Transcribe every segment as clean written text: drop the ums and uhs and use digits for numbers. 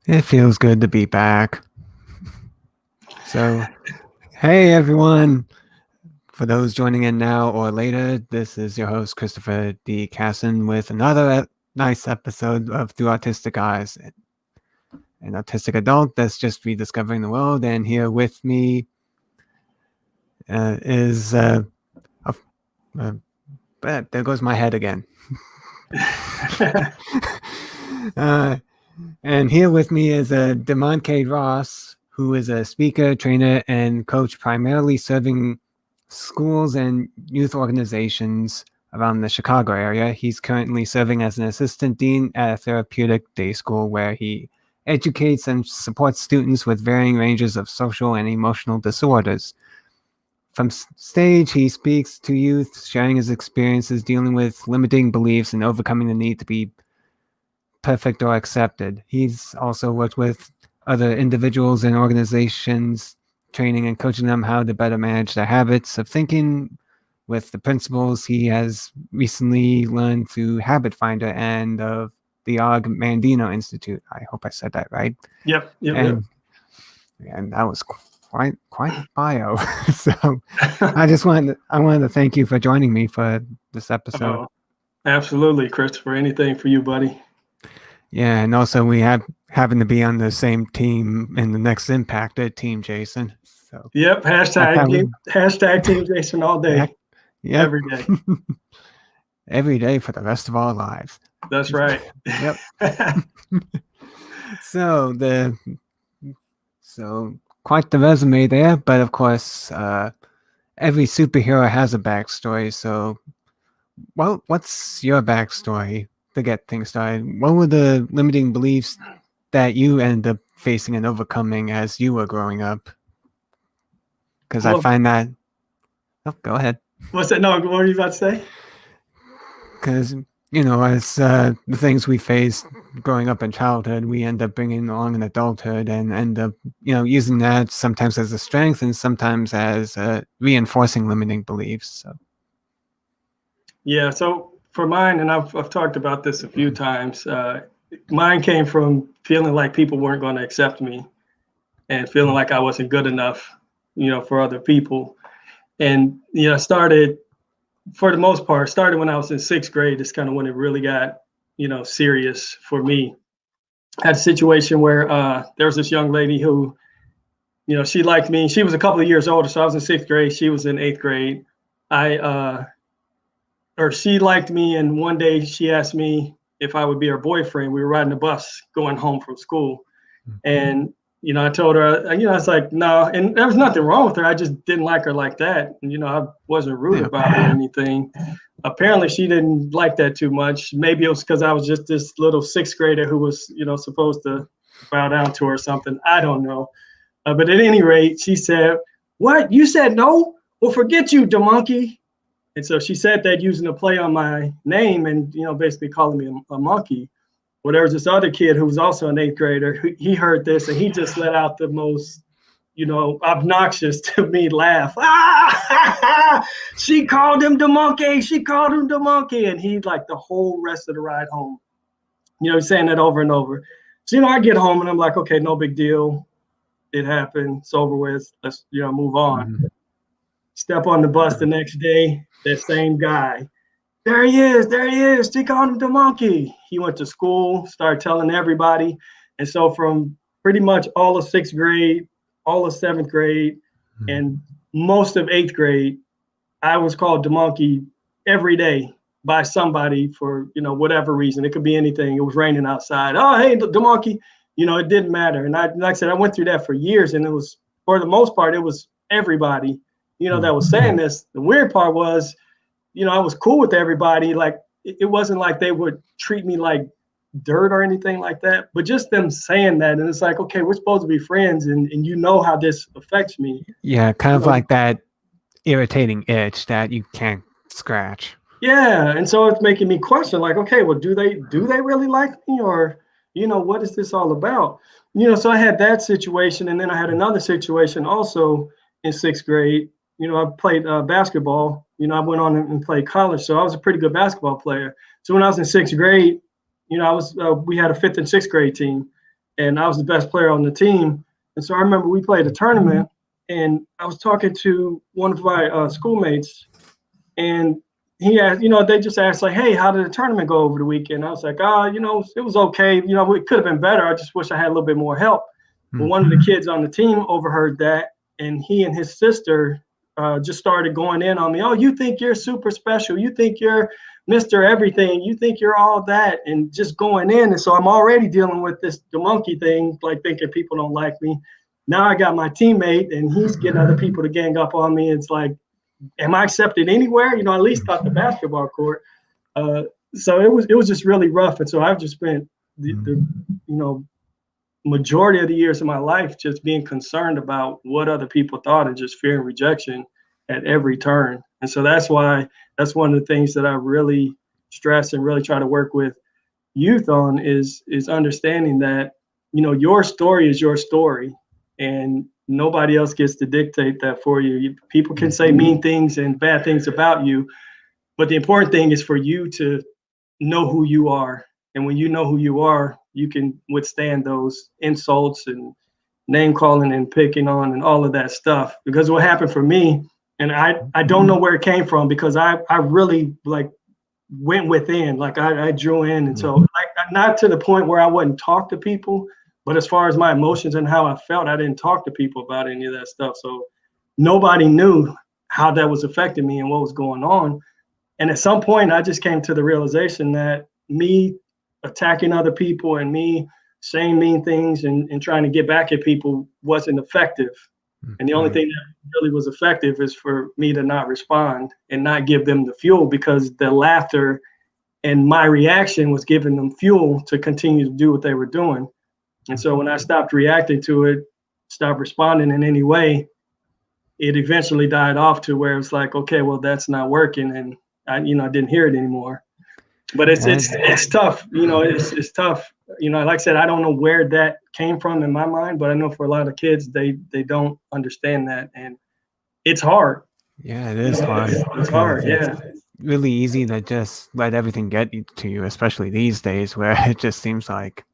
It feels good to be back. So, hey everyone. For those joining in now or later, this is your host, Christopher D. Casson, with another nice episode of Thru Autistic Eyes, an autistic adult that's just rediscovering the world. And here with me is, there goes my head again. And here with me is Demon K. Ross, who is a speaker, trainer, and coach primarily serving schools and youth organizations around the Chicago area. He's currently serving as an assistant dean at a therapeutic day school where he educates and supports students with varying ranges of social and emotional disorders. From stage, he speaks to youth, sharing his experiences dealing with limiting beliefs and overcoming the need to be perfect or accepted. He's also worked with other individuals and organizations, training and coaching them how to better manage their habits of thinking with the principles he has recently learned through Habit Finder and of the Mandino Institute. I hope I said that right. Yep. And that was quite a bio. So I wanted to thank you for joining me for this episode. Oh, absolutely, Christopher. Anything for you, buddy. Yeah, and also we happen to be on the same team in the next Impacted team, Jason. So Yep. Hashtag Team Jason all day. Yep. Every day. Every day for the rest of our lives. That's right. Yep. So quite the resume there, but of course, every superhero has a backstory. So, what's your backstory to get things started? What were the limiting beliefs that you ended up facing and overcoming as you were growing up? Because I find that. Oh, go ahead. What's that? No, what were you about to say? Because as the things we face growing up in childhood, we end up bringing along in adulthood and end up, using that sometimes as a strength and sometimes as reinforcing limiting beliefs. So. Yeah. So for mine, and I've talked about this a few times. Mine came from feeling like people weren't going to accept me, and feeling like I wasn't good enough, for other people. And started, for the most part, started when I was in sixth grade. It's kind of when it really got, serious for me. I had a situation where there was this young lady who, she liked me. She was a couple of years older, so I was in sixth grade. She was in eighth grade. She liked me, and one day she asked me if I would be her boyfriend. We were riding the bus going home from school, and I told her, I was like, no, and there was nothing wrong with her. I just didn't like her like that. And, I wasn't rude about it or anything. Apparently she didn't like that too much. Maybe it was because I was just this little sixth grader who was, supposed to bow down to her or something. I don't know. But at any rate, she said, "What? You said no? Well, forget you, the monkey." And so she said that using a play on my name and, basically calling me a monkey. Well, there was this other kid who was also an eighth grader. He heard this and he just let out the most, obnoxious to me laugh. Ah, she called him the monkey. She called him the monkey. And he, like, the whole rest of the ride home, saying that over and over. So, I get home and I'm like, okay, no big deal. It happened. It's over with. Let's, move on. Mm-hmm. Step on the bus the next day, that same guy. There he is. She called him the monkey. He went to school, started telling everybody. And so from pretty much all of sixth grade, all of seventh grade, and most of eighth grade, I was called the monkey every day by somebody for, whatever reason. It could be anything. It was raining outside. Oh, hey, the monkey. It didn't matter. And like I said, I went through that for years. And it was, for the most part, it was everybody, that was saying this. The weird part was, I was cool with everybody. Like, it wasn't like they would treat me like dirt or anything like that, but just them saying that. And it's like, okay, we're supposed to be friends, and how this affects me. Yeah, kind of like that irritating itch that you can't scratch. Yeah. And so it's making me question, like, okay, well, do they really like me, or, what is this all about? So I had that situation. And then I had another situation also in sixth grade. I played basketball. I went on and played college, so I was a pretty good basketball player. So when I was in sixth grade, we had a fifth and sixth grade team, and I was the best player on the team. And so I remember we played a tournament, and I was talking to one of my schoolmates, and he asked, they just asked like, "Hey, how did the tournament go over the weekend?" I was like, it was okay. It could have been better. I just wish I had a little bit more help." But one of the kids on the team overheard that, and he and his sister just started going in on me. "Oh, you think you're super special? You think you're Mr. Everything? You think you're all that?" And just going in. And so I'm already dealing with the monkey thing, like thinking people don't like me. Now I got my teammate, and he's getting other people to gang up on me. It's like, am I accepted anywhere? At least off the basketball court. So it was just really rough. And so I've just spent the majority of the years of my life just being concerned about what other people thought and just fearing rejection at every turn. And so that's why that's one of the things that I really stress and really try to work with youth on is understanding that, your story is your story, and nobody else gets to dictate that for you. People can say mean things and bad things about you, but the important thing is for you to know who you are. And when you know who you are, you can withstand those insults and name calling and picking on and all of that stuff. Because what happened for me, and I don't know where it came from, because I really like went within, like I drew in. And so not to the point where I wouldn't talk to people, but as far as my emotions and how I felt, I didn't talk to people about any of that stuff. So nobody knew how that was affecting me and what was going on. And at some point, I just came to the realization that me attacking other people and me saying mean things and trying to get back at people wasn't effective. And the only thing that really was effective is for me to not respond and not give them the fuel, because the laughter and my reaction was giving them fuel to continue to do what they were doing. And so when I stopped reacting to it, stopped responding in any way, it eventually died off to where it's like, okay, well, that's not working. And I didn't hear it anymore. But it's tough. It's tough. Like I said, I don't know where that came from in my mind, but I know for a lot of kids, they don't understand that, and it's hard. Yeah, it is hard. It's hard. Yeah. It's really easy to just let everything get to you, especially these days where it just seems like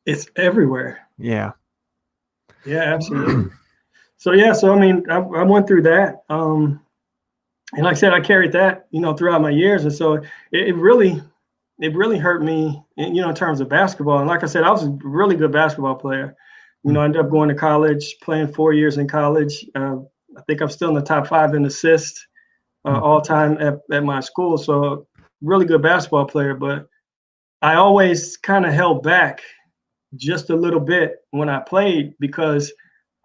it's everywhere. Yeah. Yeah, absolutely. So I mean, I went through that. And like I said, I carried that, throughout my years. And so it really hurt me, in terms of basketball. And like I said, I was a really good basketball player. I ended up going to college, playing 4 years in college. I think I'm still in the top 5 in assists all time at my school. So really good basketball player, but I always kind of held back just a little bit when I played, because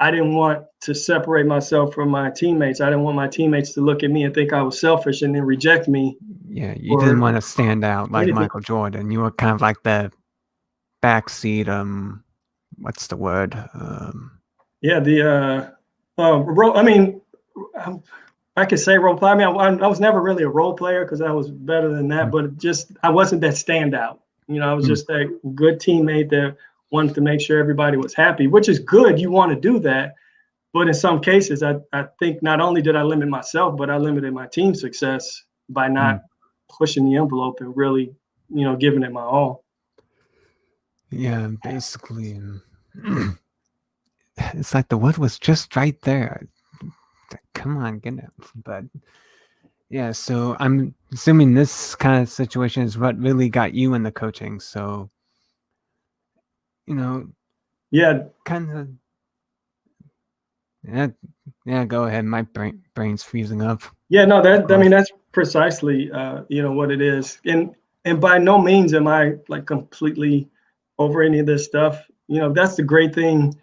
I didn't want to separate myself from my teammates. I didn't want my teammates to look at me and think I was selfish and then reject me. Yeah, you didn't want to stand out like Michael Jordan. You were kind of like the backseat, what's the word? I mean, I could say role player. I mean, I was never really a role player because I was better than that, but I wasn't that standout. I was just a good teammate that wanted to make sure everybody was happy, which is good. You want to do that. But in some cases, I think not only did I limit myself, but I limited my team's success by not pushing the envelope and really, giving it my all. Yeah, basically, it's like the wood was just right there. Come on, get it. But yeah, so I'm assuming this kind of situation is what really got you into coaching. So, yeah, kind of. Yeah, go ahead. My brain's freezing up. Yeah, no, that's precisely what it is. And by no means am I like completely over any of this stuff. That's the great thing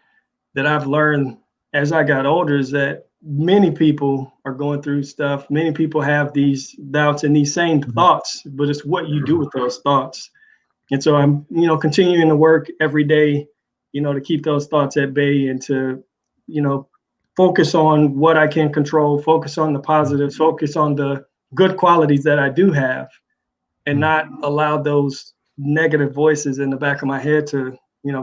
that I've learned as I got older, is that many people are going through stuff. Many people have these doubts and these same thoughts, but it's what you do with those thoughts. And so I'm, continuing to work every day, to keep those thoughts at bay and to, focus on what I can control, focus on the positives, focus on the good qualities that I do have, and not allow those negative voices in the back of my head to,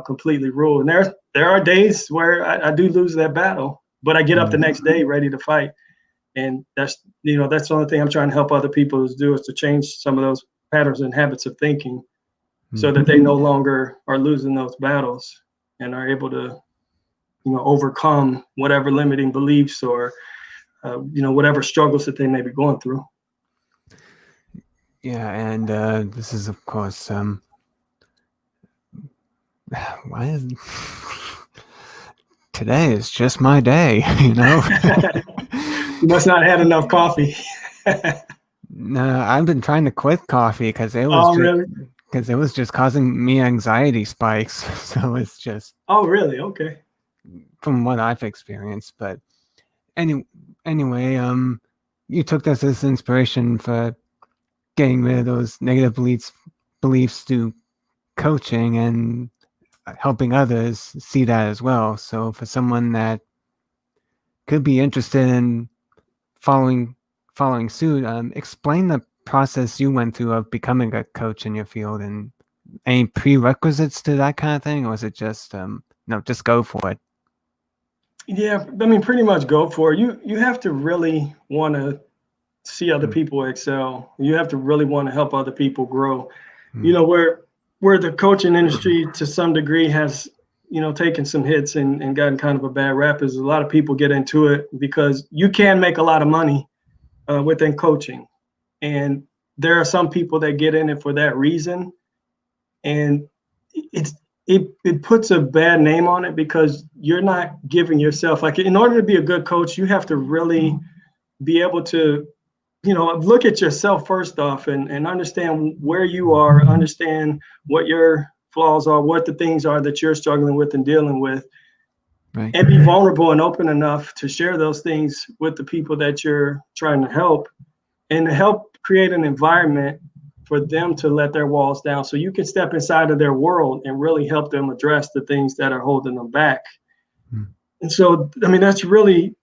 completely rule. And there are days where I do lose that battle, but I get up the next day ready to fight. And that's the only thing I'm trying to help other people is to change some of those patterns and habits of thinking so that they no longer are losing those battles. and are able to, overcome whatever limiting beliefs or, whatever struggles that they may be going through. Yeah, and this is, of course, why is today is just my day, You must not have had enough coffee. No, I've been trying to quit coffee because it was really? because it was just causing me anxiety spikes. So it's just Oh, really? Okay. from what I've experienced. But anyway, you took this as inspiration for getting rid of those negative beliefs through coaching and helping others see that as well. So for someone that could be interested in following suit, explain the process you went through of becoming a coach in your field and any prerequisites to that kind of thing, or is it just no, just go for it? Yeah, I mean, pretty much go for it. You have to really want to see other people excel. You have to really want to help other people grow. Where the coaching industry to some degree has, taken some hits and gotten kind of a bad rap is a lot of people get into it because you can make a lot of money within coaching. And there are some people that get in it for that reason. And it puts a bad name on it because you're not giving yourself, like, in order to be a good coach, you have to really be able to, look at yourself first off and understand where you are, understand what your flaws are, what the things are that you're struggling with and dealing with, Right. and be vulnerable and open enough to share those things with the people that you're trying to help, and to help create an environment for them to let their walls down so you can step inside of their world and really help them address the things that are holding them back. And so, I mean, that's really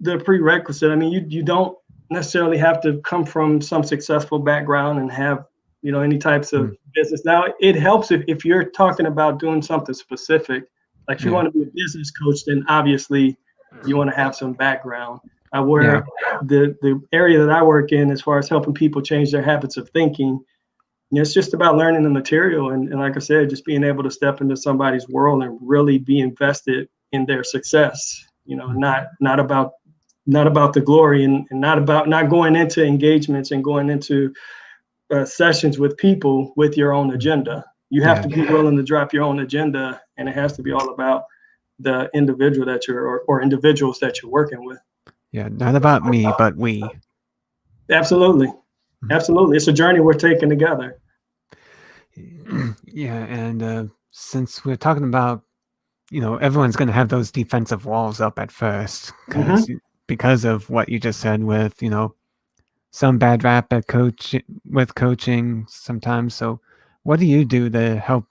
the prerequisite. I mean, you don't necessarily have to come from some successful background and have, any types of business. Now, it helps if you're talking about doing something specific. Like if you want to be a business coach, then obviously you want to have some background. Where the area that I work in, as far as helping people change their habits of thinking, it's just about learning the material. And like I said, just being able to step into somebody's world and really be invested in their success, not about the glory and not going into engagements and going into sessions with people with your own agenda. You have to be willing to drop your own agenda, and it has to be all about the individual that you're or individuals that you're working with. Yeah, not about me, but we. Absolutely. It's a journey we're taking together. Yeah, and since we're talking about, everyone's going to have those defensive walls up at first because of what you just said with, some bad rap at coaching sometimes. So what do you do to help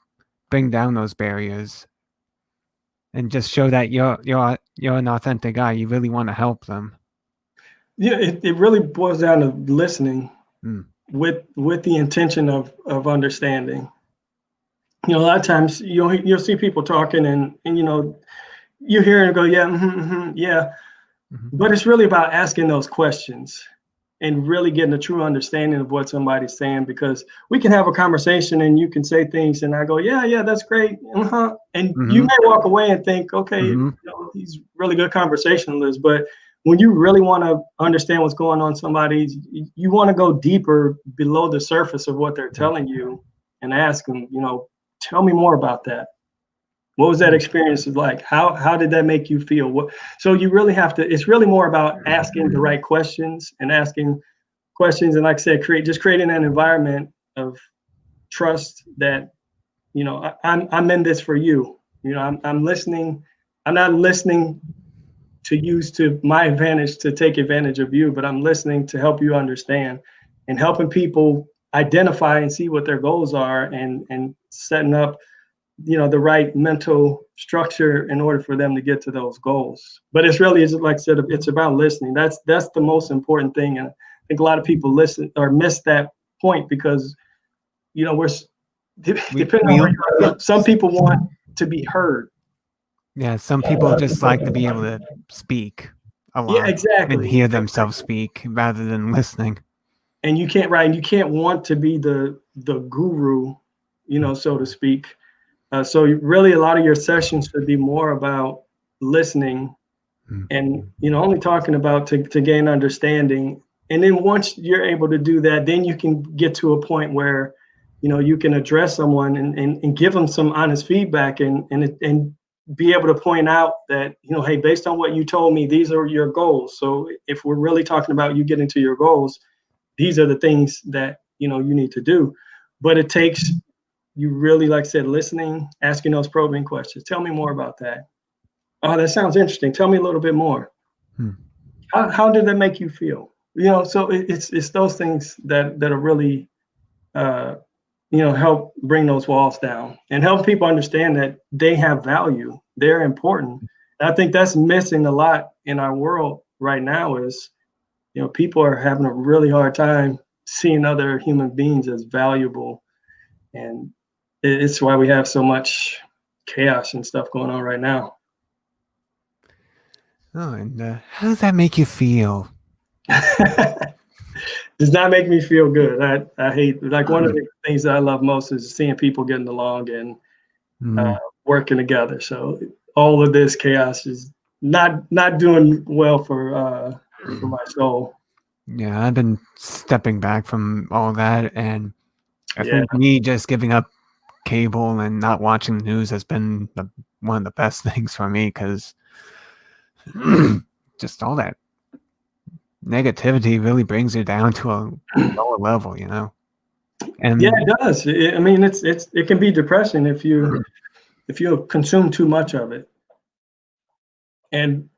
bring down those barriers and just show that you're an authentic guy? You really want to help them. Yeah, it really boils down to listening with the intention of understanding. A lot of times you'll see people talking and you hear and go, yeah, yeah. But it's really about asking those questions and really getting a true understanding of what somebody's saying, because we can have a conversation and you can say things and I go, yeah, that's great. And you may walk away and think, okay, he's really good conversationalist, but when you really want to understand what's going on somebody's, you want to go deeper below the surface of what they're telling you and ask them, tell me more about that. What was that experience like? How did that make you feel? So you really have to, it's really more about asking the right questions and asking questions. And like I said, creating an environment of trust that, I'm in this for you. I'm listening. I'm not listening to use to my advantage to take advantage of you, but I'm listening to help you understand and helping people identify and see what their goals are and setting up the right mental structure in order for them to get to those goals. But it's really, like I said, it's about listening. That's the most important thing. And I think a lot of people listen or miss that point because, we're depending on where you are, some people want to be heard. Yeah, some people just like to be able to speak a lot. Yeah, exactly. And hear themselves speak rather than listening. And you can't want to be the guru, so to speak. So really, a lot of your sessions should be more about listening and only talking about to gain understanding. And then once you're able to do that, then you can get to a point where you can address someone and give them some honest feedback and be able to point out that hey, based on what you told me, these are your goals. So if we're really talking about you getting to your goals, these are the things that you need to do. But it takes you really, like I said, listening, asking those probing questions. Tell me more about that. Oh, that sounds interesting. Tell me a little bit more. How did that make you feel? So it's those things that are really help bring those walls down and help people understand that they have value. They're important. And I think that's missing a lot in our world right now is, people are having a really hard time seeing other human beings as valuable. And it's why we have so much chaos and stuff going on right now. Oh, and how does that make you feel? Does not make me feel good. I hate, like, one of the things that I love most is seeing people getting along and working together. So all of this chaos is not doing well for my soul. Yeah, I've been stepping back from all that, and I Yeah, think me just giving up cable and not watching the news has been one of the best things for me, because just all that negativity really brings you down to a lower level, And yeah, it does. I mean, it can be depressing if you consume too much of it. And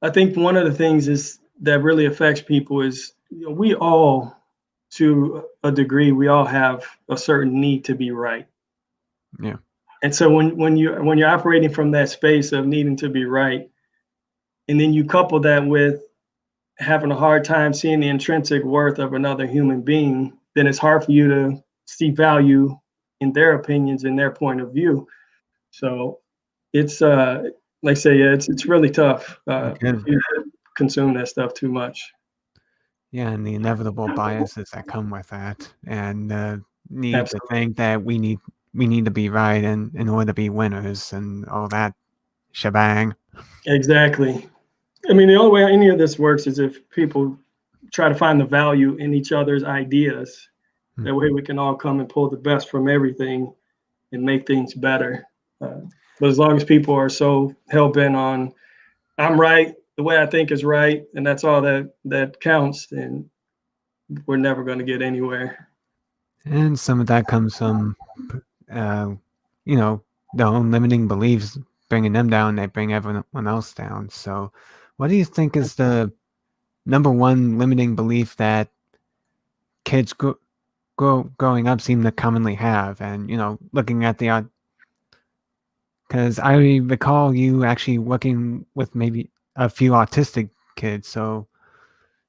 I think one of the things is that really affects people is we all, to a degree, we all have a certain need to be right. yeah, And so when you're operating from that space of needing to be right, and then you couple that with having a hard time seeing the intrinsic worth of another human being, then it's hard for you to see value in their opinions and their point of view. So it's like I say, yeah, it's really tough if you consume that stuff too much. yeah, and the inevitable biases that come with that, and need to Absolutely. think that we need to be right in order to be winners and all that shebang. Exactly. I mean, the only way any of this works is if people try to find the value in each other's ideas. That way we can all come and pull the best from everything and make things better. But as long as people are so hell-bent on, I'm right, the way I think is right, and that's all that counts, then we're never going to get anywhere. And some of that comes from, uh, their own limiting beliefs, bringing them down. They bring everyone else down. So, what do you think is the number one limiting belief that kids growing up seem to commonly have? And looking at because I recall you actually working with maybe a few autistic kids. So,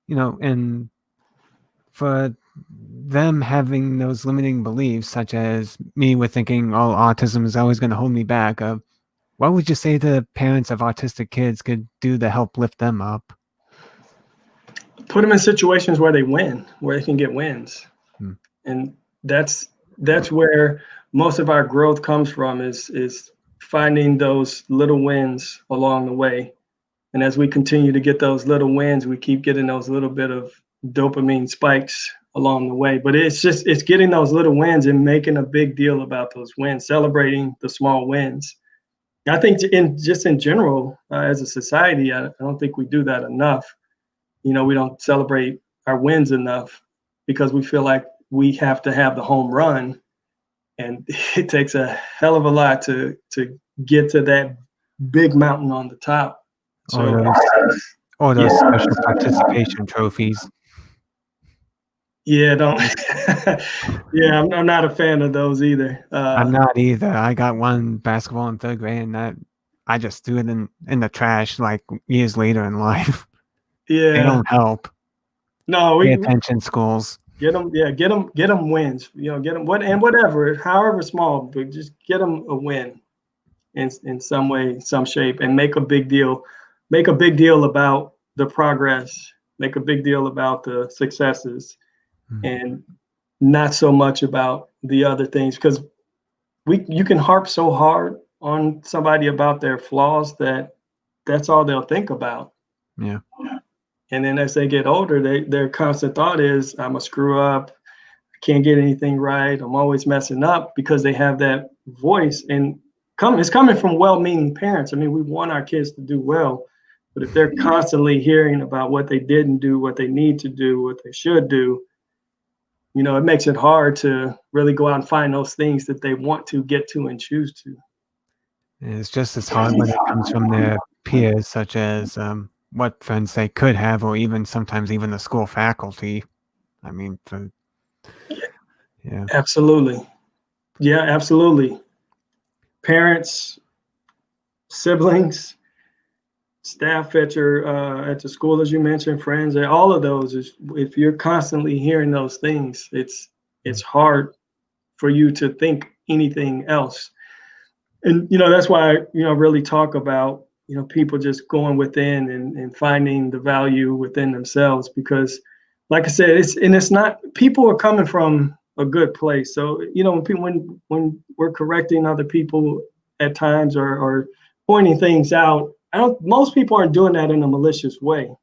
and for them having those limiting beliefs, such as me with thinking, oh, autism is always going to hold me back. What would you say the parents of autistic kids could do to help lift them up? Put them in situations where they win, where they can get wins. Hmm. And that's where most of our growth comes from is finding those little wins along the way. And as we continue to get those little wins, we keep getting those little bit of dopamine spikes along the way. But it's getting those little wins and making a big deal about those wins, celebrating the small wins. I think in general, as a society, I don't think we do that enough. We don't celebrate our wins enough because we feel like we have to have the home run, and it takes a hell of a lot to get to that big mountain on the top. Or So those yeah, special participation trophies. yeah, don't yeah, I'm not a fan of those either. I'm not either. I got one basketball in third grade, and that I just threw it in the trash like years later in life. They Yeah, don't help. no, Pay we attention, schools. get them. Yeah, get them wins. Get them whatever, however small, but just get them a win in some way, some shape, and make a big deal. Make a big deal about the progress. Make a big deal about the successes, and not so much about the other things. Because you can harp so hard on somebody about their flaws that that's all they'll think about. Yeah. And then as they get older, their constant thought is, I'm a screw up, I can't get anything right, I'm always messing up, because they have that voice. And it's coming from well-meaning parents. I mean, we want our kids to do well, but if they're constantly hearing about what they didn't do, what they need to do, what they should do, it makes it hard to really go out and find those things that they want to get to and choose to. And it's just as hard when it comes from their peers, such as what friends they could have, or even sometimes even the school faculty. I mean, yeah. Absolutely. Yeah, absolutely. Parents, siblings, staff at the school, as you mentioned, friends, all of those is, if you're constantly hearing those things, it's hard for you to think anything else. And that's why I really talk about people just going within and finding the value within themselves, because like I said, it's not, people are coming from a good place. So when we're correcting other people at times, or pointing things out, most people aren't doing that in a malicious way,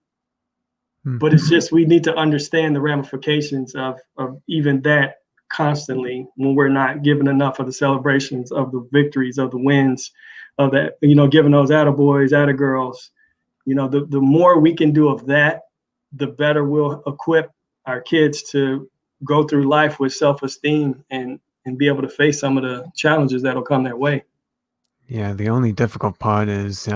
but it's just, we need to understand the ramifications of even that constantly, when we're not giving enough of the celebrations of the victories, of the wins, of that, giving those attaboys, attagirls. The more we can do of that, the better we'll equip our kids to go through life with self-esteem and be able to face some of the challenges that'll come their way. Yeah, the only difficult part is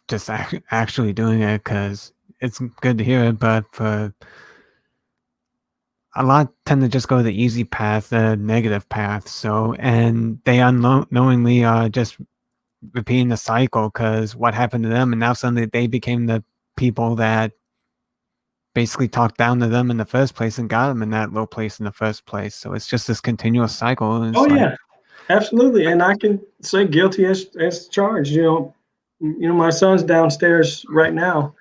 just actually doing it, because it's good to hear it, but for a lot tend to just go the easy path, the negative path. So, and they unknowingly are just repeating the cycle, because what happened to them, and now suddenly they became the people that basically talked down to them in the first place and got them in that low place in the first place. So it's just this continuous cycle. And Oh it's like, yeah, absolutely. And I can say guilty as charged. My son's downstairs right now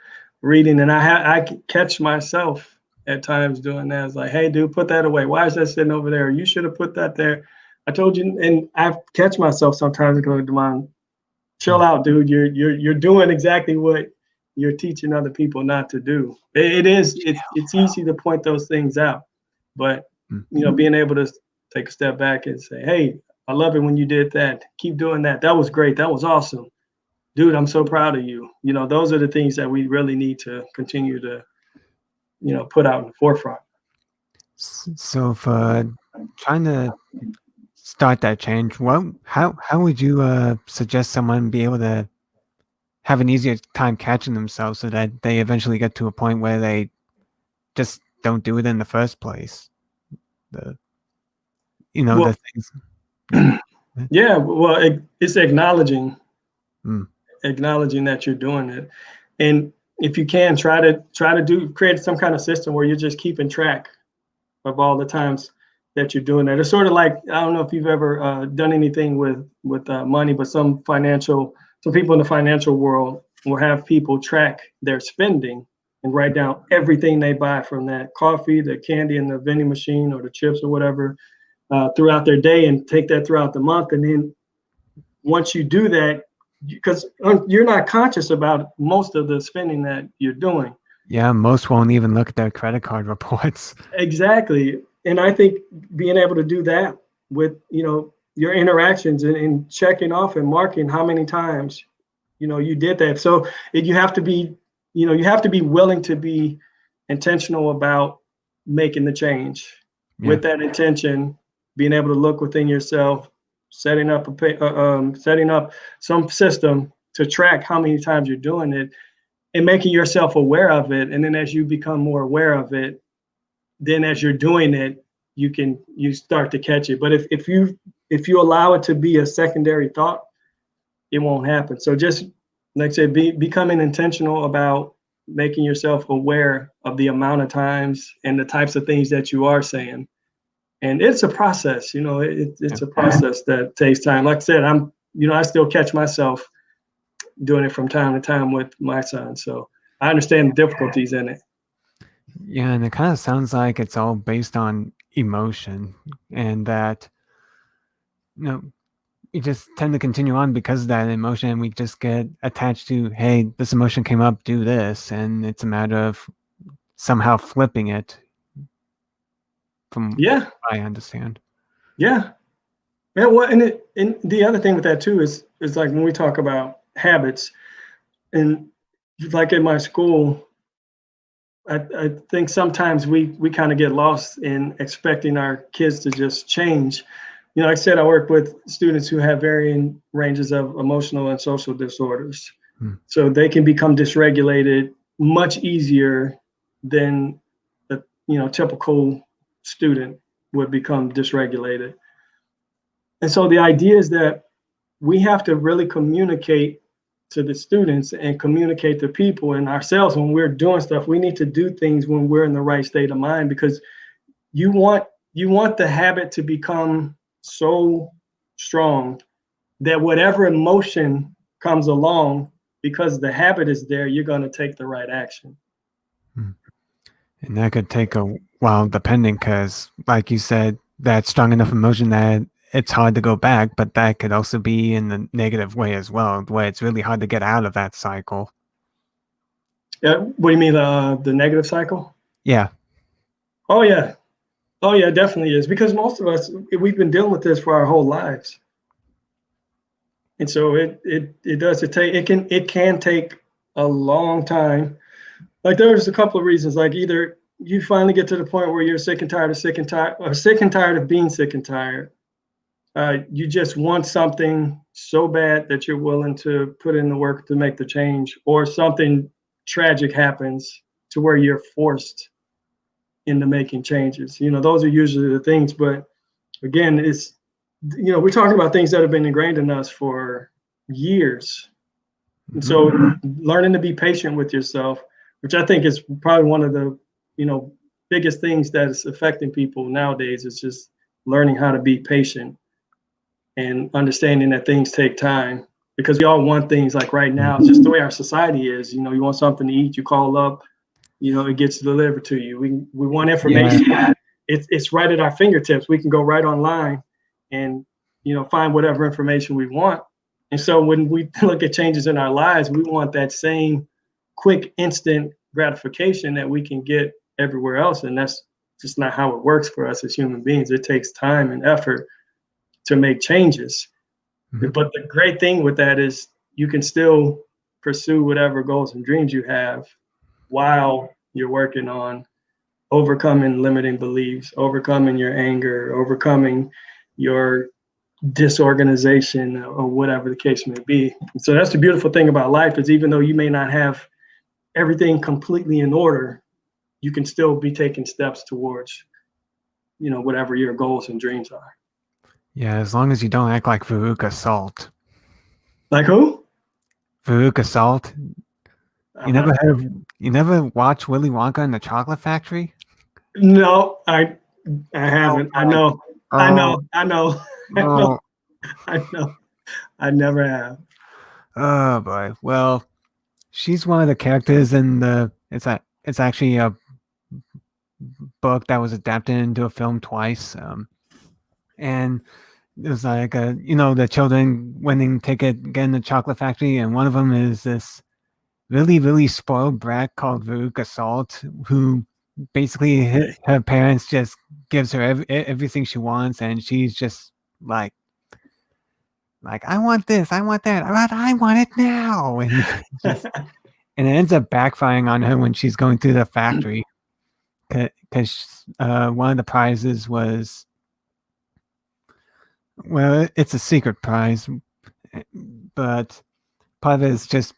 reading, and I catch myself at times doing that. It's like, hey, dude, put that away. Why is that sitting over there? You should have put that there. I told you. And I catch myself sometimes going, Demond, chill out, dude. You're doing exactly what you're teaching other people not to do. It's easy to point those things out, but being able to take a step back and say, hey, I love it when you did that. Keep doing that. That was great. That was awesome. Dude, I'm so proud of you. Those are the things that we really need to continue to, put out in the forefront. so for trying to start that change, how would you suggest someone be able to have an easier time catching themselves, so that they eventually get to a point where they just don't do it in the first place? The Well, the things. Yeah. yeah, well, it's acknowledging Mm. that you're doing it. And if you can, try to create some kind of system where you're just keeping track of all the times that you're doing that. It's sort of like, I don't know if you've ever done anything with money, but some people in the financial world will have people track their spending and write down everything they buy, from that coffee, the candy in the vending machine, or the chips or whatever, throughout their day, and take that throughout the month. And then once you do that, because you're not conscious about most of the spending that you're doing. Yeah, most won't even look at their credit card reports. Exactly. And I think being able to do that with, your interactions, and checking off and marking how many times, you did that. So you have to be, willing to be intentional about making the change. Yeah. With that intention, being able to look within yourself, setting up some system to track how many times you're doing it, and making yourself aware of it. And then as you become more aware of it, then as you're doing it, you start to catch it. But if you allow it to be a secondary thought, it won't happen. So just, like I said, becoming intentional about making yourself aware of the amount of times and the types of things that you are saying. And it's a process, it's a process that takes time. Like I said, I still catch myself doing it from time to time with my son. So I understand the difficulties in it. Yeah, and it kind of sounds like it's all based on emotion, and that, we just tend to continue on because of that emotion, and we just get attached to, hey, this emotion came up, do this, and it's a matter of somehow flipping it, from Yeah, what I understand. yeah. Yeah, well, and the other thing with that too is like when we talk about habits, and like in my school, I think sometimes we kind of get lost in expecting our kids to just change. You know, like I said, I work with students who have varying ranges of emotional and social disorders. Hmm. So they can become dysregulated much easier than a typical student would become dysregulated. And so the idea is that we have to really communicate to the students and communicate to people and ourselves when we're doing stuff. We need to do things when we're in the right state of mind, because you want you want the habit to become so strong that whatever emotion comes along, because the habit is there, you're going to take the right action. Hmm. And that could take a while, depending, because, like you said, that strong enough emotion that it's hard to go back, but that could also be in the negative way as well, where it's really hard to get out of that cycle. What do you mean, the negative cycle? Yeah. Oh yeah, oh yeah, definitely is, because most of us, we've been dealing with this for our whole lives. And so it does it can take a long time. Like there's a couple of reasons. Like either you finally get to the point where you're sick and tired of sick and tired, or sick and tired of being sick and tired. You just want something so bad that you're willing to put in the work to make the change, or something tragic happens to where you're forced into making changes. Those are usually the things. But again, we're talking about things that have been ingrained in us for years. And so learning to be patient with yourself, which I think is probably one of the, biggest things that is affecting people nowadays, is just learning how to be patient and understanding that things take time, because we all want things like right now. It's just the way our society is. You want something to eat, you call up, it gets delivered to you. We want information. Yeah. It's right at our fingertips. We can go right online and find whatever information we want. And so when we look at changes in our lives, we want that same quick, instant gratification that we can get everywhere else. And that's just not how it works for us as human beings. It takes time and effort to make changes. Mhm. But the great thing with that is you can still pursue whatever goals and dreams you have while you're working on overcoming limiting beliefs, overcoming your anger, overcoming your disorganization, or whatever the case may be. So that's the beautiful thing about life, is even though you may not have everything completely in order, you can still be taking steps towards, whatever your goals and dreams are. Yeah, as long as you don't act like Veruca Salt. Like who? Veruca Salt. You Uh, never heard of, you never watched Willy Wonka and the Chocolate Factory? no, I Oh haven't. I boy. know. I Oh, know. I know. I know. oh, I know. I never have. oh boy. Well, she's one of the characters in the. It's actually a book that was adapted into a film twice. And it was like the children winning ticket getting the chocolate factory, and one of them is this really, really spoiled brat called Veruca Salt, who basically her parents just gives her everything she wants, and she's just like I want this, I want that, I want it now, and just and it ends up backfiring on her when she's going through the factory, because one of the prizes was, well, it's a secret prize, but part of it is just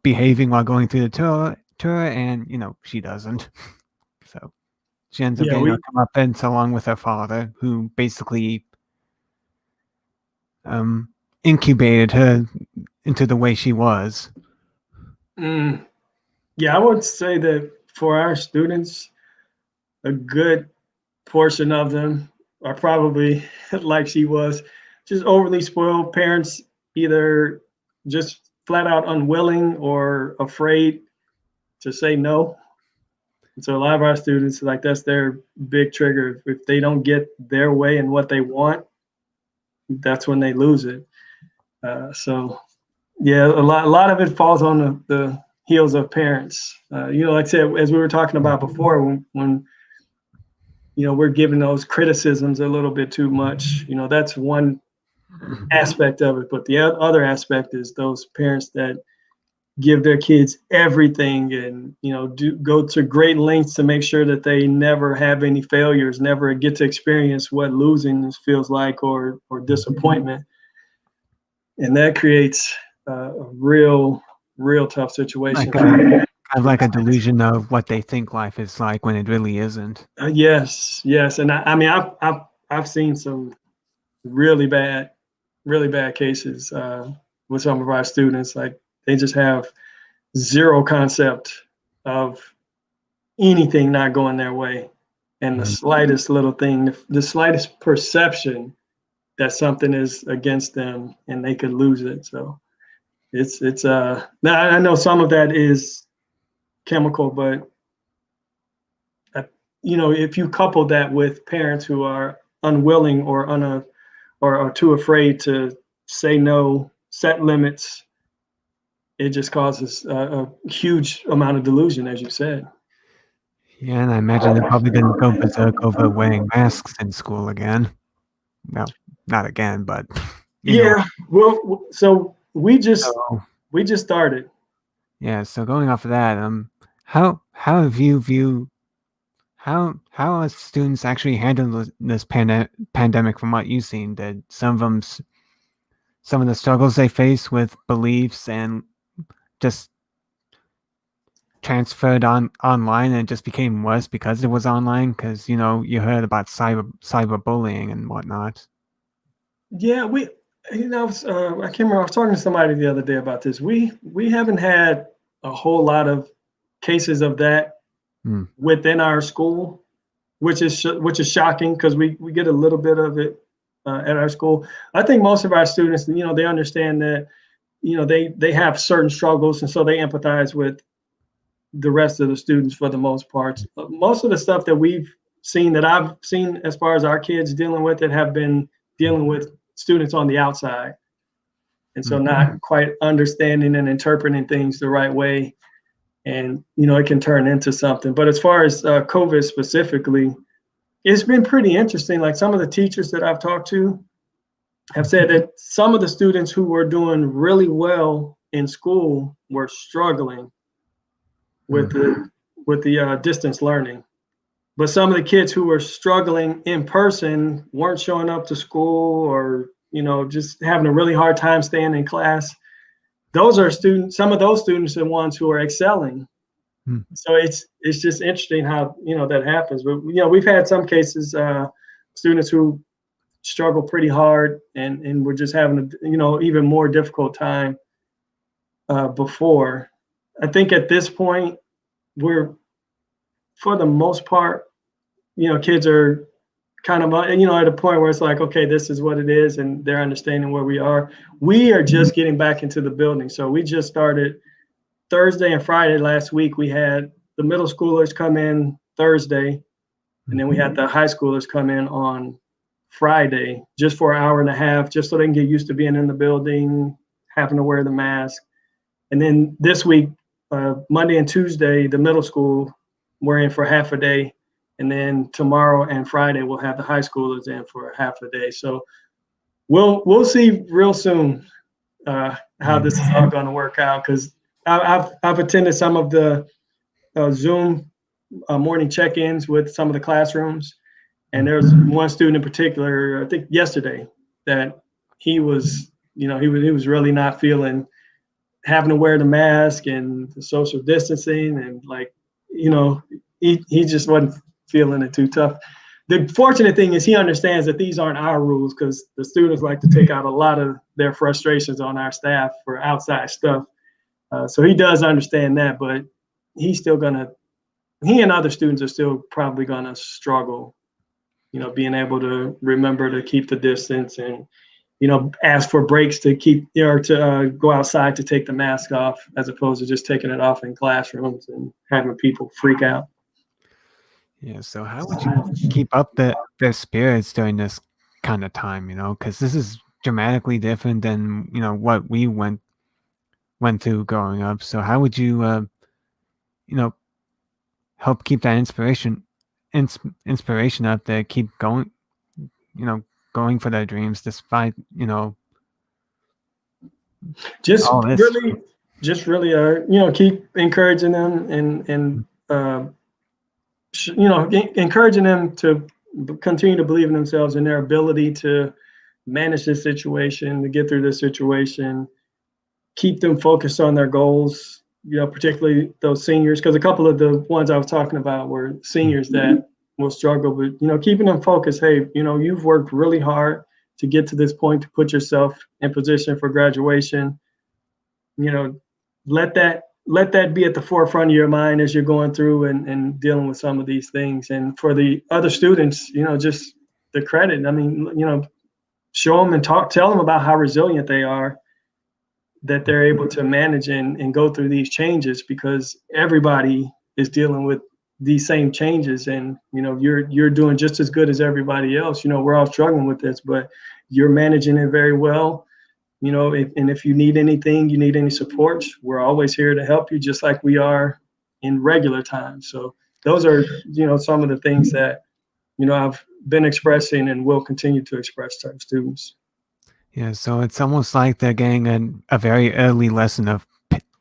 behaving while going through the tour, and she doesn't. So she ends up Yeah, getting her comeuppance along with her father, who basically um, incubated her into the way she was. mm, yeah, I would say that for our students, a good portion of them are probably like she was, just overly spoiled parents, either just flat out unwilling or afraid to say no. And so a lot of our students, like, that's their big trigger. If they don't get their way and what they want, that's when they lose it. So yeah, a lot of it falls on the heels of parents. Like I said, as we were talking about before, when we're giving those criticisms a little bit too much, that's one aspect of it. But the other aspect is those parents that give their kids everything and go to great lengths to make sure that they never have any failures, never get to experience what losing feels like or disappointment, and that creates a real tough situation. Kind of like a delusion of what they think life is like when it really isn't. Yes, and I mean I've seen some really bad cases with some of our students. Like they just have zero concept of anything not going their way, and the slightest little thing, the slightest perception that something is against them, and they could lose it. So it's now I know some of that is chemical, but if you couple that with parents who are unwilling or are too afraid to say no, set limits, it just causes a huge amount of delusion, as you said. Yeah, and I imagine they're probably going to go berserk over wearing masks in school again. No, not again, but Yeah, well, so we just So, started. yeah, so going off of that, how have you view how are students actually handling this pandemic from what you've seen? Did some of the struggles they face with beliefs and just transferred online and it just became worse because it was online? Because you heard about cyberbullying and whatnot. Yeah, I can't remember. I was talking to somebody the other day about this. We haven't had a whole lot of cases of that within our school, which is shocking because we get a little bit of it at our school. I think most of our students, they understand that, they have certain struggles, and so they empathize with the rest of the students for the most part. Most of the stuff that I've seen as far as our kids dealing with it have been dealing with students on the outside. And so not quite understanding and interpreting things the right way. And, it can turn into something. But as far as COVID specifically, it's been pretty interesting. Like some of the teachers that I've talked to have said that some of the students who were doing really well in school were struggling with the distance learning. But some of the kids who were struggling in person weren't showing up to school or, just having a really hard time staying in class. Some of those students are the ones who are excelling. So it's just interesting how, that happens. But, we've had some cases, students who struggle pretty hard and we're just having a, even more difficult time before. I think at this point, we're, for the most part, kids are kind of, at a point where it's like, okay, this is what it is, and they're understanding where we are. We are just getting back into the building. So we just started Thursday and Friday last week. We had the middle schoolers come in Thursday, and then we had the high schoolers come in on Friday just for an hour and a half, just so they can get used to being in the building, having to wear the mask. And then this week, Monday and Tuesday, the middle school, we're in for half a day. And then tomorrow and Friday, we'll have the high schoolers in for half a day. So we'll see real soon how this is all going to work out. Because I've attended some of the Zoom morning check-ins with some of the classrooms, and there's one student in particular, I think yesterday, that he was really not feeling having to wear the mask and the social distancing, and he just wasn't feeling it too tough. The fortunate thing is he understands that these aren't our rules, because the students like to take out a lot of their frustrations on our staff for outside stuff. So he does understand that, but he and other students are still probably gonna struggle, being able to remember to keep the distance and, ask for breaks to go outside to take the mask off, as opposed to just taking it off in classrooms and having people freak out. Yeah, so how would you keep up their spirits during this kind of time, because this is dramatically different than, what we went through growing up. So how would you, help keep that inspiration up to keep going, going for their dreams despite, just all this? really just really keep encouraging them and encouraging them to continue to believe in themselves and their ability to manage this situation, to get through this situation, keep them focused on their goals, particularly those seniors, because a couple of the ones I was talking about were seniors that will struggle, but keeping them focused. Hey, you've worked really hard to get to this point, to put yourself in position for graduation. Let that be at the forefront of your mind as you're going through and dealing with some of these things. And for the other students, just the credit. I mean, show them and tell them about how resilient they are, that they're able to manage and go through these changes, because everybody is dealing with these same changes, and you're doing just as good as everybody else. We're all struggling with this, but you're managing it very well. If you need anything, you need any support, we're always here to help you, just like we are in regular times. So those are some of the things that I've been expressing and will continue to express to our students. Yeah, so it's almost like they're getting a very early lesson of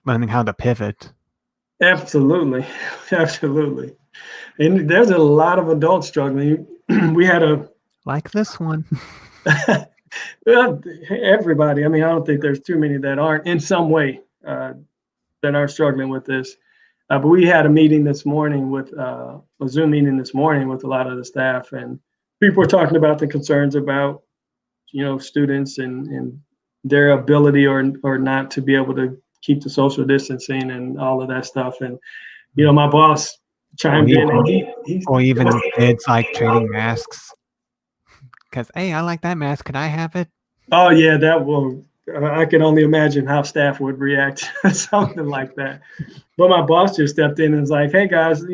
learning how to pivot. Absolutely. Absolutely. And there's a lot of adults struggling. We had like this one. Well, everybody. I mean, I don't think there's too many that aren't in some way that are struggling with this. But we had a meeting this morning with a Zoom meeting this morning with a lot of the staff, and people were talking about the concerns about students and their ability or not to be able to keep the social distancing and all of that stuff. And my boss chimed in, and or even kids like trading masks. Because, hey, I like that mask. Could I have it? Oh yeah, that will. I can only imagine how staff would react to something like that. But my boss just stepped in and was like, "Hey guys,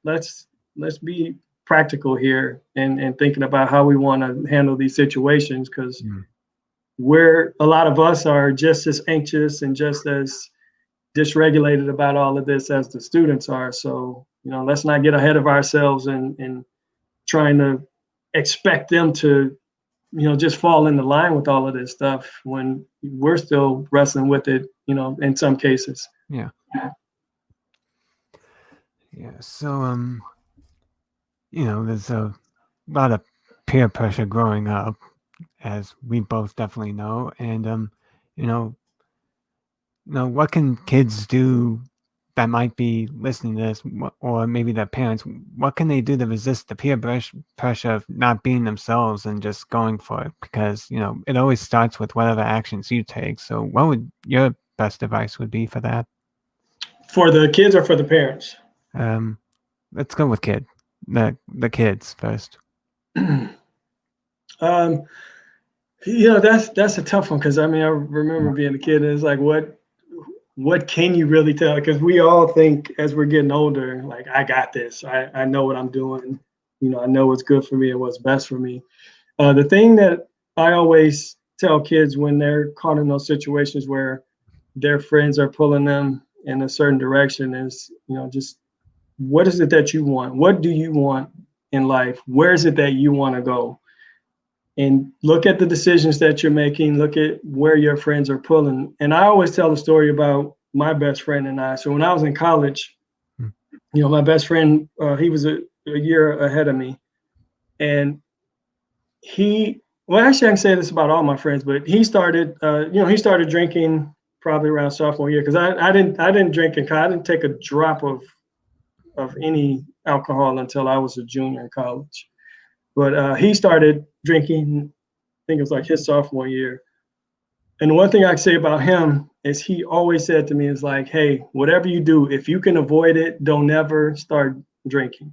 let's be practical here and thinking about how we want to handle these situations, because a lot of us are just as anxious and just as dysregulated about all of this as the students are. So let's not get ahead of ourselves and trying to expect them to just fall into line with all of this stuff when we're still wrestling with it, in some cases." Yeah. So, there's a lot of peer pressure growing up, as we both definitely know. And, what can kids do that might be listening to this, or maybe their parents, what can they do to resist the peer pressure of not being themselves and just going for it? Because, it always starts with whatever actions you take. So what would your best advice would be for that? For the kids or for the parents? Let's go with the kids first. That's a tough one, because I mean, I remember being a kid and it's like, what can you really tell? Because we all think as we're getting older, like, I got this. I know what I'm doing. I know what's good for me and what's best for me. The thing that I always tell kids when they're caught in those situations where their friends are pulling them in a certain direction is, just what is it that you want? What do you want in life? Where is it that you want to go? And look at the decisions that you're making. Look at where your friends are pulling. And I always tell the story about my best friend and I. So when I was in college, my best friend, he was a year ahead of me. And actually I can say this about all my friends, but he started drinking probably around sophomore year, because I didn't drink in college. I didn't take a drop of any alcohol until I was a junior in college. But he started drinking, I think it was like his sophomore year. And the one thing I can say about him is he always said to me is like, hey, whatever you do, if you can avoid it, don't ever start drinking.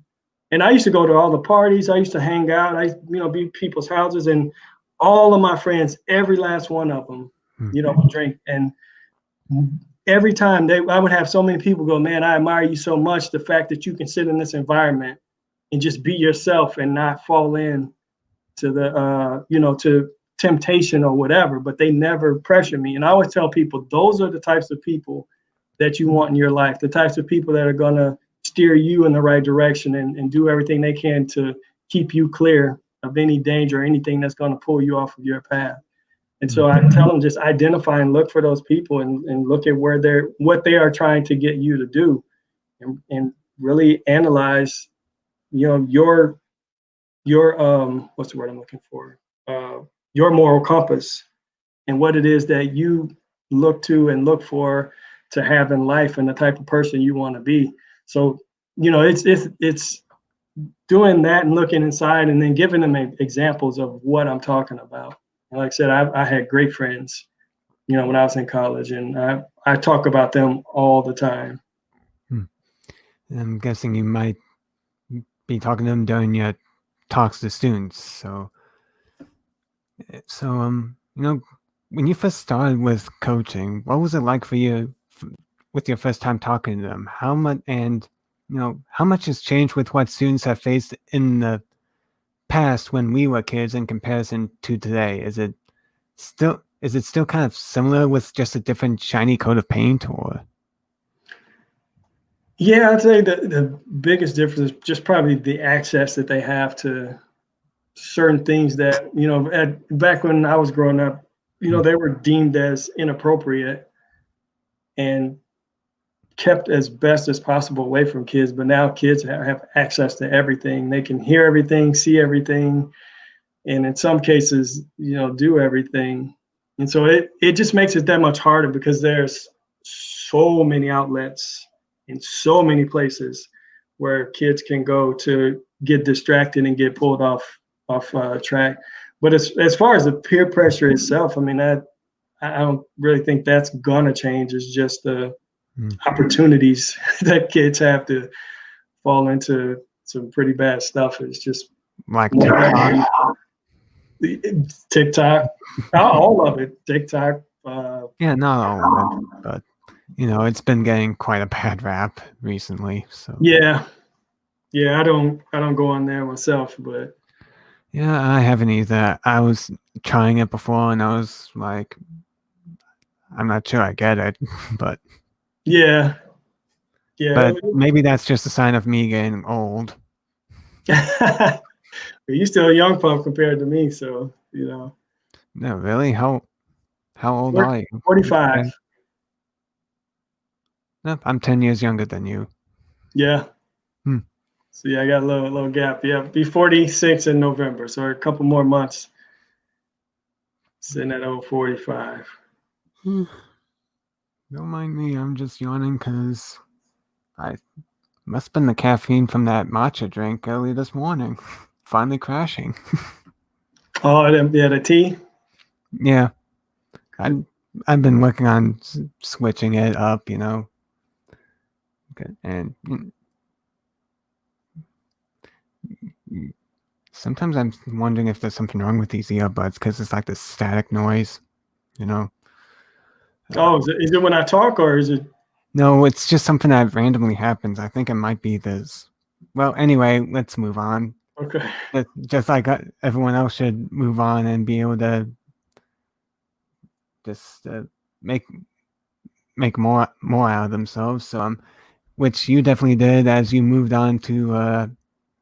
And I used to go to all the parties. I used to hang out. I be at people's houses, and all of my friends, every last one of them, would drink. And every time I would have so many people go, man, I admire you so much. The fact that you can sit in this environment and just be yourself and not fall in to temptation or whatever, but they never pressure me. And I always tell people, those are the types of people that you want in your life, the types of people that are going to steer you in the right direction and do everything they can to keep you clear of any danger or anything that's going to pull you off of your path. And so I tell them, just identify and look for those people and look at what they are trying to get you to do, and really analyze, your what's the word I'm looking for? Your moral compass and what it is that you look to and look for to have in life and the type of person you want to be. So, it's doing that and looking inside and then giving them examples of what I'm talking about. And like I said, I had great friends, when I was in college, and I talk about them all the time. I'm guessing you might be talking to them during your talks to students. So when you first started with coaching, what was it like for you with your first time talking to them? How much has changed with what students have faced in the past when we were kids in comparison to today? Is it still kind of similar with just a different shiny coat of paint, or? Yeah, I'd say the biggest difference is just probably the access that they have to certain things that, back when I was growing up, they were deemed as inappropriate and kept as best as possible away from kids. But now kids have access to everything. They can hear everything, see everything, and in some cases, do everything. And so it just makes it that much harder because there's so many outlets in so many places where kids can go to get distracted and get pulled off track. But as far as the peer pressure itself, I mean, I don't really think that's gonna change. It's just the opportunities that kids have to fall into some pretty bad stuff. It's just like TikTok, all of it. TikTok. Yeah, not all of it, but it's been getting quite a bad rap recently. So yeah, I don't go on there myself, but yeah, I haven't either. I was trying it before, and I was like, I'm not sure I get it, but yeah. But maybe that's just a sign of me getting old. You're still a young pup compared to me, so No, really? How old are you? 45. No, I'm 10 years younger than you. Yeah. So yeah, I got a little gap. Yeah, be 46 in November, so a couple more months. Sitting at 45. Don't mind me. I'm just yawning because I must have been the caffeine from that matcha drink early this morning. Finally crashing. Oh, yeah, the tea? Yeah. I've been working on switching it up, Okay. And sometimes I'm wondering if there's something wrong with these earbuds because it's like this static noise, Oh, is it when I talk, or is it? No, it's just something that randomly happens. I think it might be this. Well, anyway, let's move on. Okay. Just like everyone else should move on and be able to just make more out of themselves. So, which you definitely did as you moved on to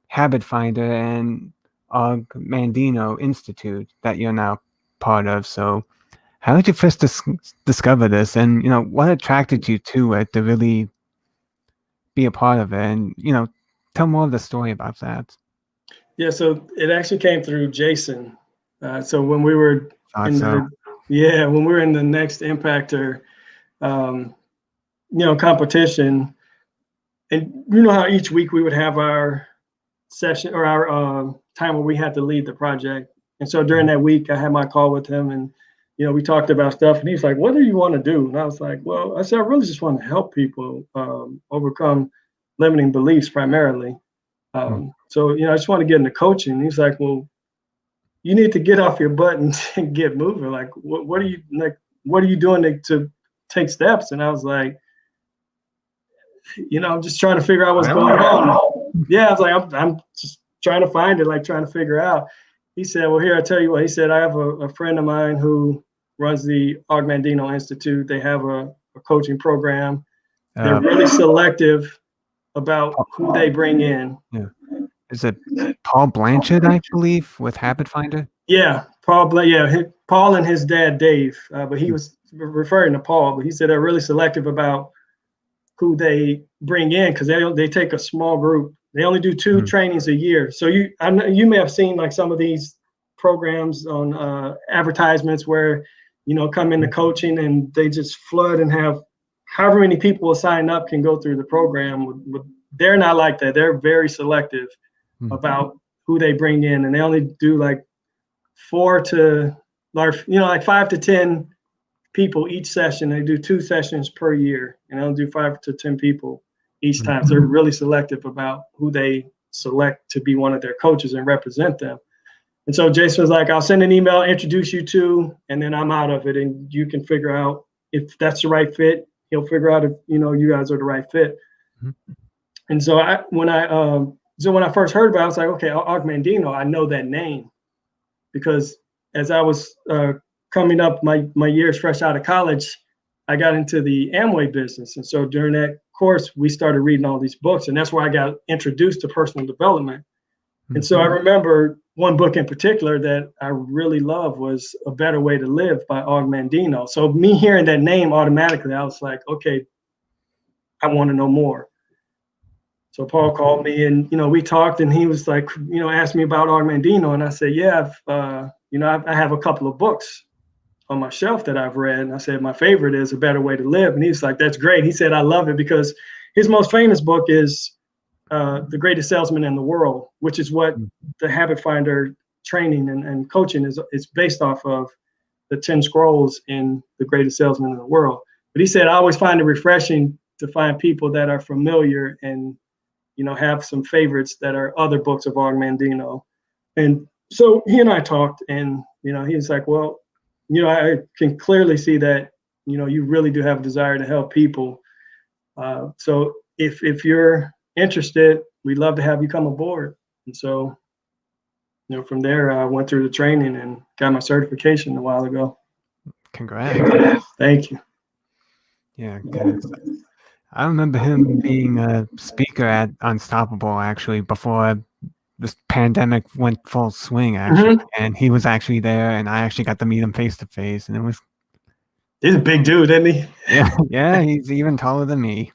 Habit Finder and Mandino Institute that you're now part of. So, how did you first discover this, and what attracted you to it to really be a part of it, and tell more of the story about that. Yeah, so it actually came through Jason. So when we were when we were in the next Impactor, competition, and how each week we would have our session or our time where we had to lead the project. And so during that week, I had my call with him, and we talked about stuff. And he's like, "What do you want to do?" And I was like, "Well," I said, "I really just want to help people overcome limiting beliefs primarily. So I just want to get into coaching." And he's like, "Well, you need to get off your butt and get moving. Like, what are you like? What are you doing to take steps?" And I was like, I'm just trying to figure out what's going on. Yeah, I was like, I'm just trying to find it, like trying to figure out. he said, well, here, I tell you what, he said, I have a friend of mine who runs the Mandino Institute. They have a coaching program. They're really selective about who they bring in. Yeah. Is it Paul Blanchard, I believe, with Habit Finder? Yeah, Paul and his dad, Dave, but he was referring to Paul, but he said they're really selective about who they bring in because they take a small group. They only do 2 trainings a year. So you may have seen like some of these programs on advertisements where, come into coaching and they just flood and have however many people will sign up can go through the program. They're not like that. They're very selective about who they bring in, and they only do like 5 to 10 people each session. They do 2 sessions per year, and they'll do 5 to 10 people each time. So they're really selective about who they select to be one of their coaches and represent them. And so Jason was like, I'll send an email, introduce you to, and then I'm out of it, and you can figure out if that's the right fit. He'll figure out if you guys are the right fit. And so when I first heard about it, I was like, okay, Mandino, I know that name, because as I was coming up my years fresh out of college, I got into the Amway business. And so during that course, we started reading all these books, and that's where I got introduced to personal development. And so I remember one book in particular that I really loved was A Better Way to Live by Mandino. So me hearing that name automatically, I was like, okay, I want to know more. So Paul called me, and we talked, and he was like, asked me about Mandino, and I said, yeah, I have a couple of books on my shelf that I've read, and I said my favorite is A Better Way to Live, and he's like, that's great. He said, I love it because his most famous book is The Greatest Salesman in the World, which is what the Habit Finder training and coaching is based off of, the 10 scrolls in The Greatest Salesman in the World. But he said, I always find it refreshing to find people that are familiar and have some favorites that are other books of Mandino. And so he and I talked, and he's like, well, I can clearly see that you really do have a desire to help people. So if you're interested, we'd love to have you come aboard. And so from there, I went through the training and got my certification a while ago. Congrats. Thank you. Yeah, because I remember him being a speaker at Unstoppable, actually, before this pandemic went full swing, actually. And he was actually there, and I actually got to meet him face to face, and it was... He's a big dude, isn't he? Yeah, he's even taller than me.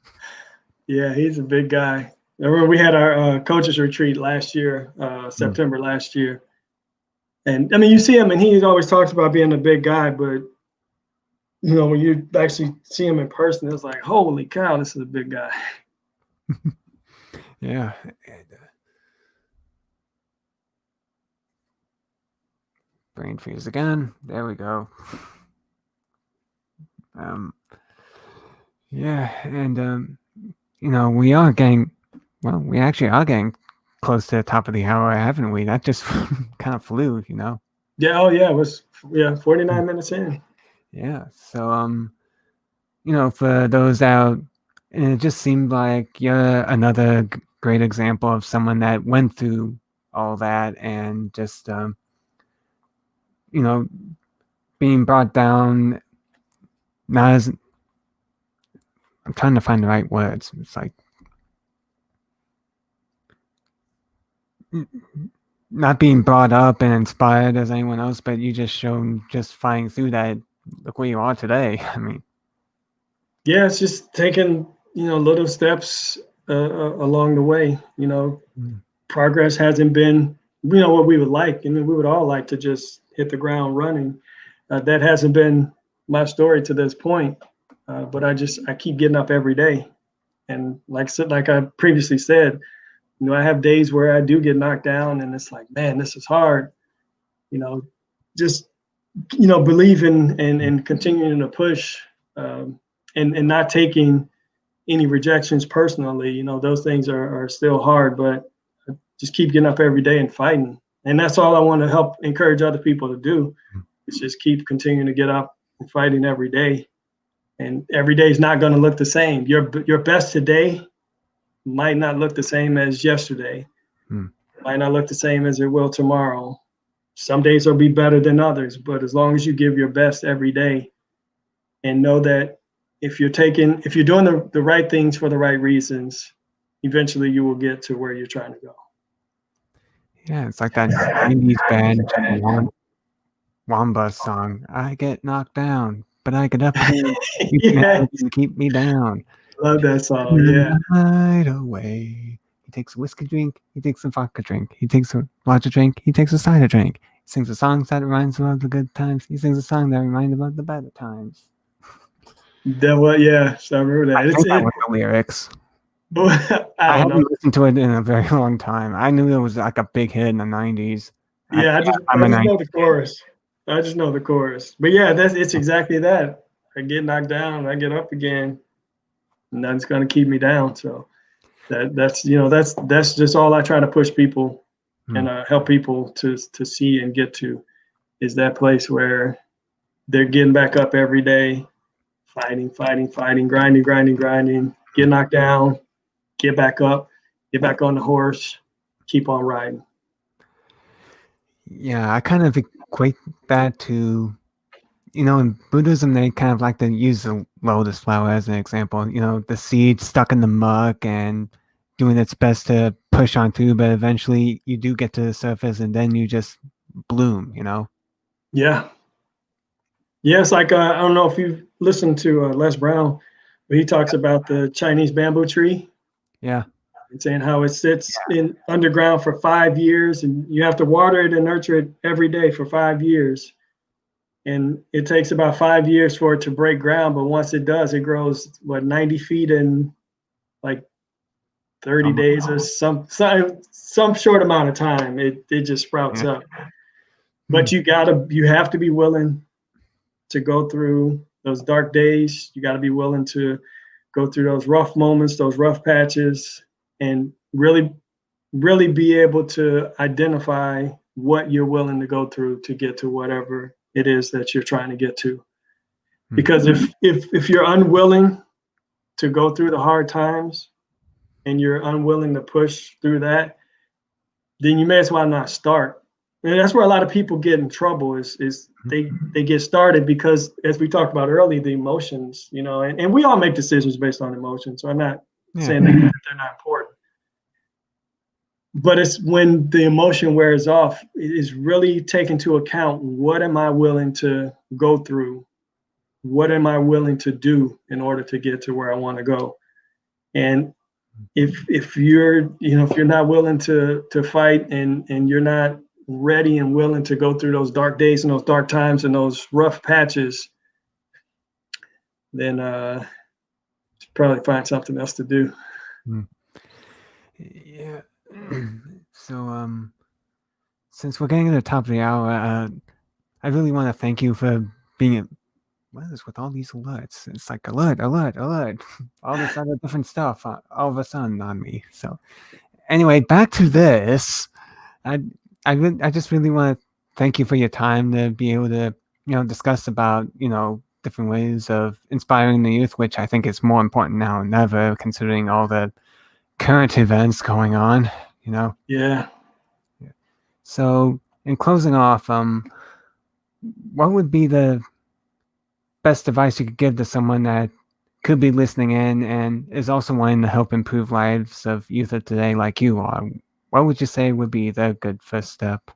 Yeah, he's a big guy. I remember we had our coaches retreat last year, September last year. And I mean, you see him, and he always talks about being a big guy, but when you actually see him in person, it's like, holy cow, this is a big guy. Yeah. Brain freeze again. There we go. Yeah, and we are getting, well, we actually are getting close to the top of the hour, haven't we? That just kind of flew, Yeah, oh yeah, it was 49 minutes in. Yeah, so for those out, it just seemed like you're another great example of someone that went through all that and just being brought down, not as... I'm trying to find the right words. It's like not being brought up and inspired as anyone else, but you just shown just fighting through that. Look where you are today. I mean, yeah, it's just taking little steps along the way. Progress hasn't been what we would like. I mean, we would all like to just hit the ground running. That hasn't been my story to this point, but I keep getting up every day, and like I previously said, I have days where I do get knocked down, and it's like, man, this is hard. Just believing and continuing to push, and not taking any rejections personally. Those things are still hard, but just keep getting up every day and fighting. And that's all I want to help encourage other people to do, is just keep continuing to get up and fighting every day. And every day is not going to look the same. Your best today might not look the same as yesterday. Might not look the same as it will tomorrow. Some days will be better than others, but as long as you give your best every day and know that if you're doing the right things for the right reasons, eventually you will get to where you're trying to go. Yeah, it's like that 90s band Wamba song. I get knocked down, but I get up again. You Yeah, can keep me down. love that song. Yeah, The night away. He takes a whiskey drink. He takes a vodka drink. He takes a vodka drink. He takes a cider drink. He sings a song that reminds him of the good times. He sings a song that reminds him of the better times. yeah. So I remember that. I think that was the lyrics. I don't know. haven't listened to it in a very long time. I knew it was like a big hit in the 90s. Yeah, I just know the chorus. I just know the chorus. But yeah, it's exactly that. I get knocked down, I get up again. Nothing's gonna keep me down. So that's just all I try to push people and help people to see and get to, is that place where they're getting back up every day, fighting, grinding, get knocked down, get back up, get back on the horse, keep on riding. Yeah, I kind of equate that to, in Buddhism, they kind of like to use the lotus flower as an example. The seed stuck in the muck and doing its best to push on through, but eventually you do get to the surface and then you just bloom, Yeah. Yes, like I don't know if you've listened to Les Brown, but he talks about the Chinese bamboo tree. Yeah. And saying how it sits in underground for 5 years, and you have to water it and nurture it every day for 5 years. And it takes about 5 years for it to break ground, but once it does, it grows 90 feet in like 30 days or some short amount of time. It just sprouts up. But you have to be willing to go through those dark days. You got to be willing to go through those rough moments, those rough patches, and really be able to identify what you're willing to go through to get to whatever it is that you're trying to get to. Because if you're unwilling to go through the hard times and you're unwilling to push through that, then you may as well not start. And that's where a lot of people get in trouble is they get started because, as we talked about earlier, the emotions, and we all make decisions based on emotions. So I'm not saying that they're not important. But it's when the emotion wears off, it is really take into account, what am I willing to go through? What am I willing to do in order to get to where I want to go? And if you're not willing to fight and you're not ready and willing to go through those dark days and those dark times and those rough patches, then probably find something else to do. Yeah. So since we're getting to the top of the hour, I really want to thank you for being what is this with all these alerts? It's like alert, all this other different stuff all of a sudden on me. So anyway, back to this. I just really want to thank you for your time to be able to discuss about different ways of inspiring the youth, which I think is more important now than ever, considering all the current events going on. Yeah. So in closing off, what would be the best advice you could give to someone that could be listening in and is also wanting to help improve lives of youth of today like you are? What would you say would be the good first step?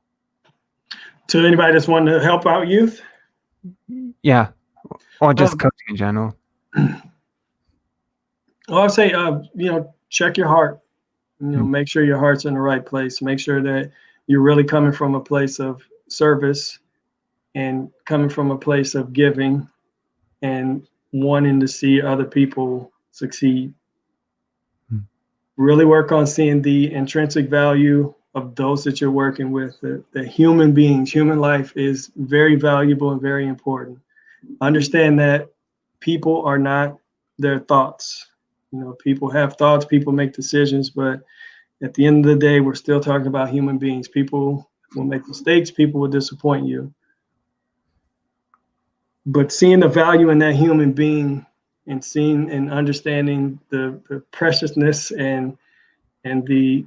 To anybody that's wanting to help out youth? Yeah, or just coaching in general. Well, I'd say, check your heart. Make sure your heart's in the right place. Make sure that you're really coming from a place of service and coming from a place of giving and wanting to see other people succeed. Really work on seeing the intrinsic value of those that you're working with. The human beings, human life is very valuable and very important. Understand that people are not their thoughts. People have thoughts, people make decisions, but at the end of the day, we're still talking about human beings. People will make mistakes, people will disappoint you. But seeing the value in that human being and seeing and understanding the preciousness and the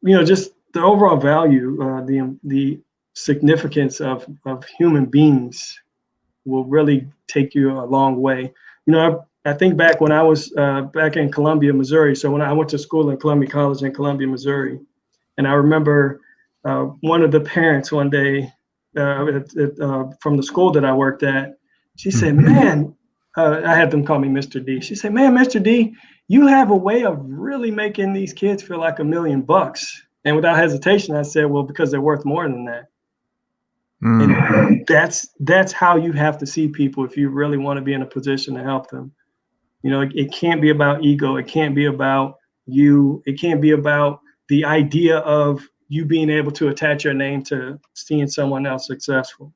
just the overall value, the significance of human beings will really take you a long way. You know, I think back when I was back in Columbia, Missouri. So when I went to school in Columbia College in Columbia, Missouri, and I remember one of the parents one day from the school that I worked at, she said, "Man," I had them call me Mr. D. She said, "Man, Mr. D, you have a way of really making these kids feel like $1 million." And without hesitation, I said, "Well, because they're worth more than that." And that's how you have to see people if you really want to be in a position to help them. You know, it can't be about ego. It can't be about you. It can't be about the idea of you being able to attach your name to seeing someone else successful.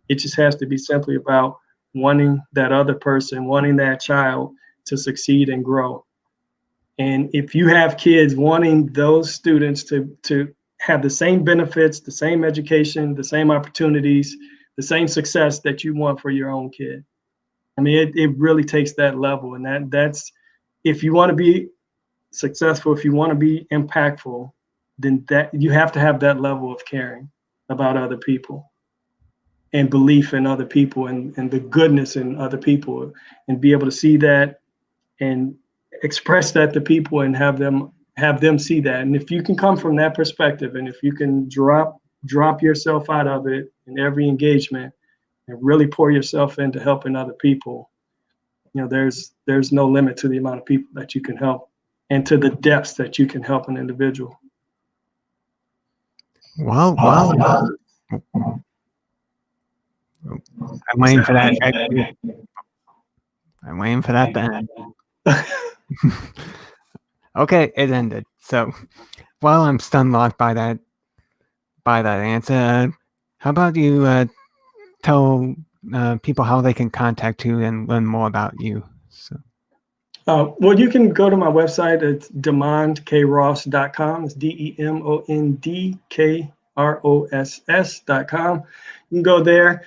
It just has to be simply about wanting that other person, wanting that child to succeed and grow. And if you have kids wanting those students to have the same benefits, the same education, the same opportunities, the same success that you want for your own kid, I mean, it really takes that level. And that's, if you want to be successful, if you want to be impactful, then that you have to have that level of caring about other people and belief in other people and the goodness in other people, and be able to see that and express that to people and have them see that. And if you can come from that perspective, and if you can drop yourself out of it in every engagement and really pour yourself into helping other people, you know, there's no limit to the amount of people that you can help and to the depths that you can help an individual. Well, I'm waiting for that. I'm waiting for that to end. Okay, it ended. So, while I'm stun locked by that answer, how about you tell people how they can contact you and learn more about you? So. Well, you can go to my website. It's demondkross.com. It's DEMONDKROSS.com. You can go there.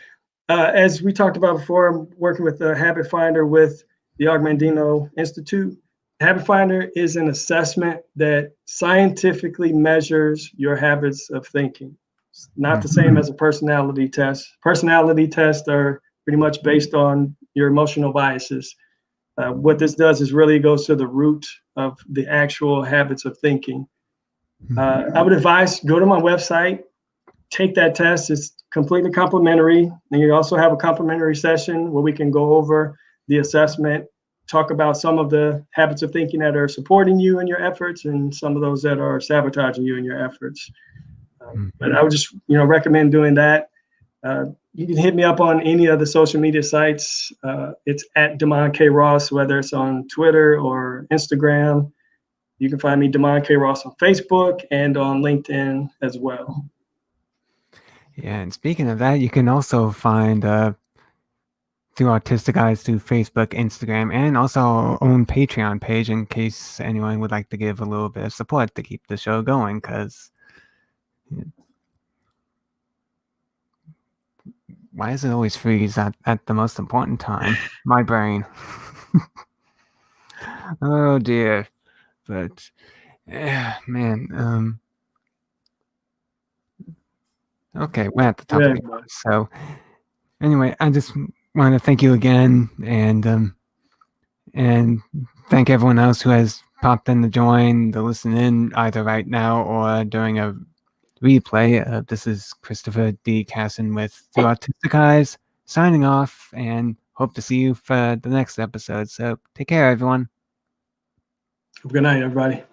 As we talked about before, I'm working with the Habit Finder with the Mandino Institute. Habit Finder is an assessment that scientifically measures your habits of thinking. It's not the same as a personality test. Personality tests are pretty much based on your emotional biases. What this does is really goes to the root of the actual habits of thinking. I would advise, go to my website, take that test. It's completely complimentary. And you also have a complimentary session where we can go over the assessment, talk about some of the habits of thinking that are supporting you in your efforts and some of those that are sabotaging you in your efforts. But I would just, recommend doing that. You can hit me up on any of the social media sites. It's at Demond K. Ross, whether it's on Twitter or Instagram. You can find me, Demond K. Ross, on Facebook and on LinkedIn as well. Yeah, and speaking of that, you can also find Thru Autistic Eyes through Facebook, Instagram, and also our own Patreon page in case anyone would like to give a little bit of support to keep the show going, because why does it always freeze at the most important time? My brain. Oh dear. But man, okay, we're at the top of the hour. So anyway, I just want to thank you again, and thank everyone else who has popped in to join, to listen in either right now or during a replay. This is Christopher D. Casson with Thru Autistic Eyes, signing off, and hope to see you for the next episode. So take care, everyone. Good night, everybody.